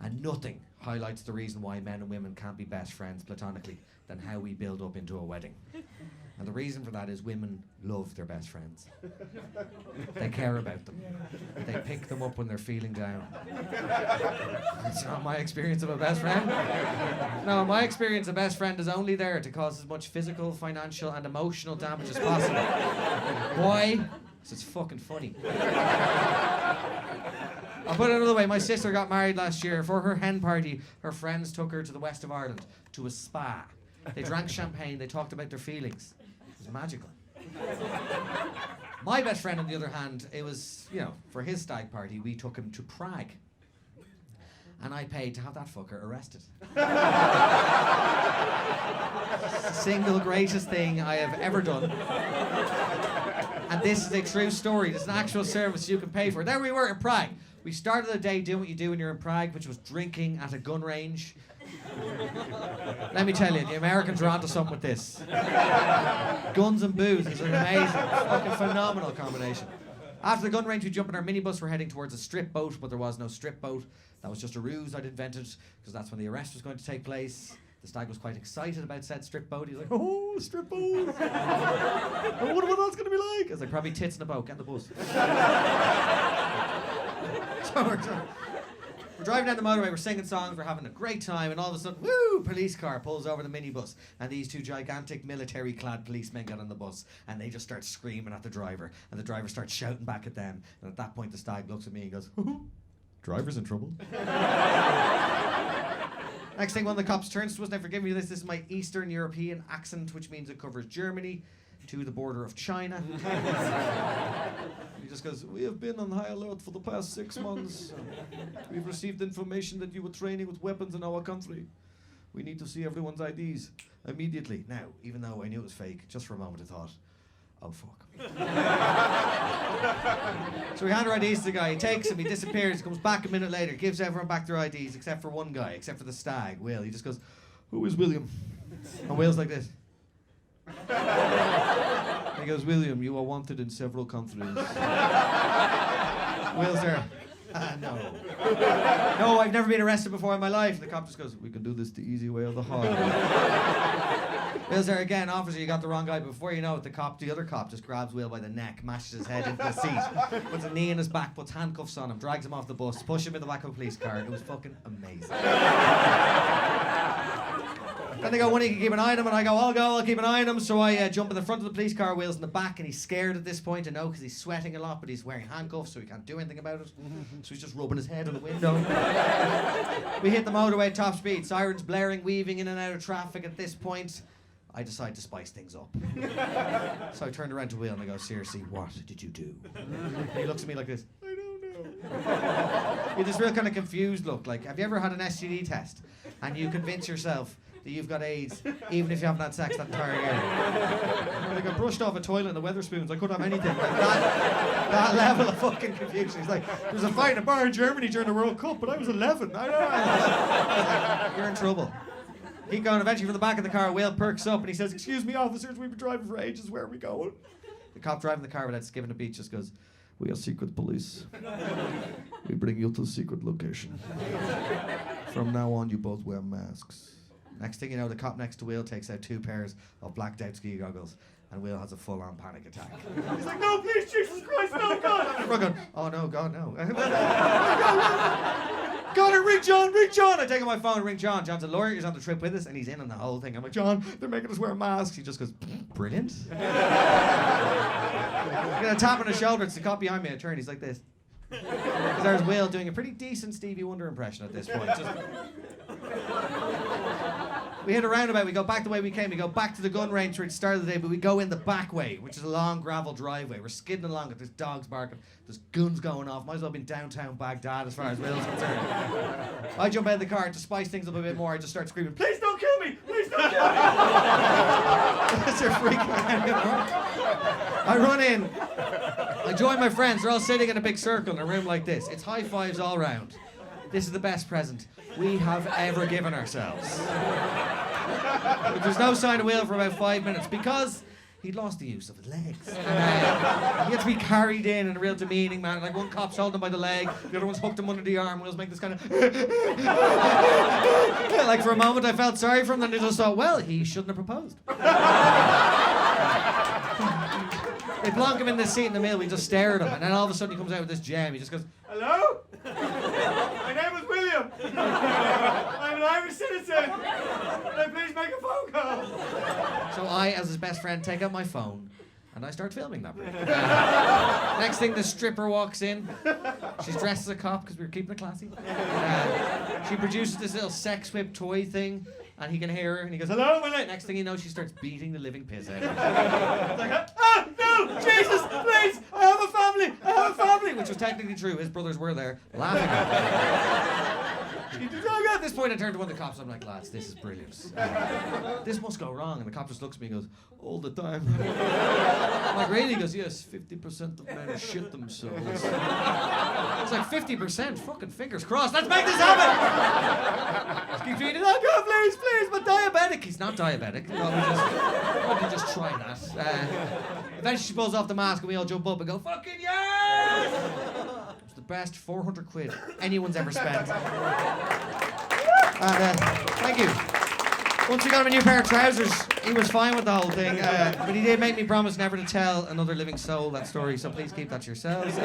And nothing highlights the reason why men and women can't be best friends platonically than how we build up into a wedding. And the reason for that is women love their best friends. They care about them. They pick them up when they're feeling down. It's not my experience of a best friend. No, my experience of a best friend is only there to cause as much physical, financial, and emotional damage as possible. Why? Because it's fucking funny. I'll put it another way. My sister got married last year. For her hen party, her friends took her to the west of Ireland, to a spa. They drank champagne, they talked about their feelings. It was magical. My best friend, on the other hand, it was, for his stag party, we took him to Prague. And I paid to have that fucker arrested. It's the single greatest thing I have ever done. And this is a true story. This is an actual service you can pay for. There we were in Prague. We started the day doing what you do when you're in Prague, which was drinking at a gun range. Let me tell you, the Americans are onto something with this. Guns and booze is an amazing, fucking phenomenal combination. After the gun range, we jump in our minibus. We're heading towards a strip boat, but there was no strip boat. That was just a ruse I'd invented, because that's when the arrest was going to take place. The stag was quite excited about said strip boat. He was like, oh, strip boat. I wonder what that's going to be like. I was like, probably tits in a boat. Get in the bus. So we're driving down the motorway, we're singing songs, we're having a great time, and all of a sudden, woo, police car pulls over the minibus, and these two gigantic military-clad policemen get on the bus, and they just start screaming at the driver, and the driver starts shouting back at them, and at that point the stag looks at me and goes, driver's in trouble. Next thing, one of the cops turns to us, now forgive me this is my Eastern European accent, which means it covers Germany to the border of China. He just goes, we have been on high alert for the past 6 months. We've received information that you were training with weapons in our country. We need to see everyone's IDs immediately. Now, even though I knew it was fake, just for a moment I thought, oh fuck. So we hand our IDs to the guy, he takes them, he disappears, comes back a minute later, gives everyone back their IDs except for one guy, except for the stag, Will. He just goes, who is William? And Will's like this. He goes, William, you are wanted in several countries. Will's there. No. No, I've never been arrested before in my life. And the cop just goes, we can do this the easy way or the hard way. Will's there again, officer, you got the wrong guy. Before you know it, the other cop just grabs Will by the neck, mashes his head into the seat, puts a knee in his back, puts handcuffs on him, drags him off the bus, pushes him in the back of a police car. It was fucking amazing. Then they go, one of you can keep an eye on him, and I go, I'll keep an eye on him. So I jump in the front of the police car, Will's in the back, and he's scared at this point, I know, because he's sweating a lot, but he's wearing handcuffs, so he can't do anything about it. So he's just rubbing his head on the window. We hit the motorway at top speed, sirens blaring, weaving in and out of traffic. At this point, I decide to spice things up. So I turned around to Will and I go, seriously, what did you do? And he looks at me like this, I don't know. He had this real kind of confused look, like, have you ever had an STD test and you convince yourself that you've got AIDS, even if you haven't had sex that entire year? Like, I brushed off a toilet in the Weatherspoons, I couldn't have anything. Like that level of fucking confusion. He's like, there was a fight in a bar in Germany during the World Cup, but I was 11. I don't know. Like, you're in trouble. Keep going, eventually from the back of the car, Will perks up and he says, excuse me officers, we've been driving for ages, where are we going? The cop driving the car without skipping a beat just goes, we are secret police. We bring you to a secret location. From now on, you both wear masks. Next thing you know, the cop next to Will takes out 2 pairs of blacked out ski goggles, and Will has a full-on panic attack. He's like, no, please, Jesus Christ, no, God! And we're going, oh no, God, no. God, ring John, ring John! I take out my phone and ring John. John's a lawyer, he's on the trip with us, and he's in on the whole thing. I'm like, John, they're making us wear masks. He just goes, brilliant. I get a tap on his shoulder, it's the cop behind me, I turn, he's like this. Because there's Will doing a pretty decent Stevie Wonder impression at this point. We hit a roundabout, we go back the way we came, we go back to the gun range where it started the day, but we go in the back way, which is a long gravel driveway. We're skidding along it, there's dogs barking, there's guns going off. Might as well have been downtown Baghdad as far as Will's concerned. I jump out of the car to spice things up a bit more, I just start screaming, please don't kill me! Please don't kill me! They're freaking out. I run in, I join my friends, they're all sitting in a big circle in a room like this. It's high fives all round. This is the best present we have ever given ourselves. But there's no sign of Will for about 5 minutes because he'd lost the use of his legs. And, he had to be carried in a real demeaning manner. Like, one cop's holding him by the leg, the other one's hooked him under the arm, wheels make this kind of... Like, for a moment I felt sorry for him, then I just thought, well, he shouldn't have proposed. They plonk him in this seat in the middle, we just stare at him, and then all of a sudden he comes out with this gem, he just goes, hello? My name is William. I'm an Irish citizen. Can I please make a phone call? so I, as his best friend, take out my phone, and I start filming that break. Next thing, the stripper walks in. She's dressed as a cop, because we were keeping it classy. She produces this little sex whip toy thing, and he can hear her, and he goes, hello, Willie. Next thing you know, she starts beating the living piss out of him. It's like, no, Jesus, please, I have a family, which was technically true. His brothers were there, laughing at him. At this point, I turned to one of the cops. I'm like, lads, this is brilliant. This must go wrong. And the cop just looks at me and goes, all the time. I'm like, really? He goes, yes, 50% of men shit themselves. I was like, 50%? Fucking fingers crossed. Let's make this happen. Just keep reading. Oh, God, please, but diabetic. He's not diabetic. No, we just try that. Eventually, she pulls off the mask and we all jump up and go, fucking yes! It was the best 400 quid anyone's ever spent. And, thank you. Once we got him a new pair of trousers, he was fine with the whole thing. But he did make me promise never to tell another living soul that story, so please keep that to yourselves.